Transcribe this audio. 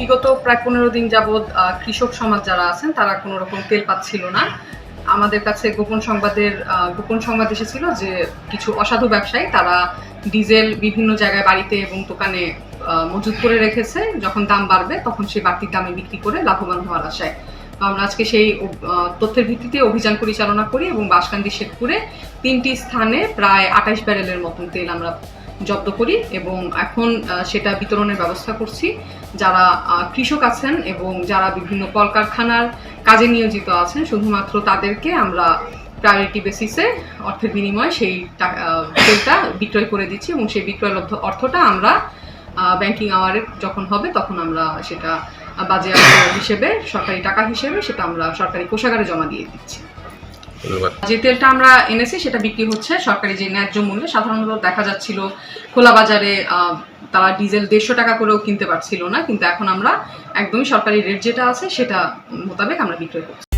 বিগত প্রায় 15 দিন যাবৎ কৃষক সমাজ যারা আছেন তারা কোনো রকম তেল পাচ্ছিল না। আমাদের কাছে গোপন সংবাদ এসেছিল যে কিছু অসাধু ব্যবসায়ী তারা ডিজেল বিভিন্ন জায়গায় বাড়িতে এবং দোকানে মজুত করে রেখেছে, যখন দাম বাড়বে তখন সেই বাড়তি দামে বিক্রি করে লাভবান হওয়ার আশায়। আমরা আজকে সেই তথ্যের ভিত্তিতে অভিযান পরিচালনা করি এবং বাঁশকান্দি শেখপুরে 3টি স্থানে প্রায় 28 ব্যারেলের মতন তেল আমরা জব্দ করি এবং এখন সেটা বিতরণের ব্যবস্থা করছি। যারা কৃষক আছেন এবং যারা বিভিন্ন কলকারখানার কাজে নিয়োজিত আছেন শুধুমাত্র তাদেরকে আমরা প্রায়োরিটি বেসিসে অর্থের বিনিময়ে সেই তেলটা বিক্রয় করে দিচ্ছি এবং সেই বিক্রয়লব্ধ অর্থটা আমরা ব্যাংকিং আওয়ারে যখন হবে তখন আমরা সেটা বাজেয়াপ্ত হিসেবে সরকারি টাকা হিসেবে সেটা আমরা সরকারি কোষাগারে জমা দিয়ে দিচ্ছি। যে তেলটা আমরা এনেছি সেটা বিক্রি হচ্ছে সরকারি যে ন্যায্য মূল্যে। সাধারণত দেখা যাচ্ছিল খোলা বাজারে তারা ডিজেল 150 টাকা করেও কিনতে পারছিল না, কিন্তু এখন আমরা একদমই সরকারি রেট যেটা আছে সেটা মোতাবেক আমরা বিক্রয় করছি।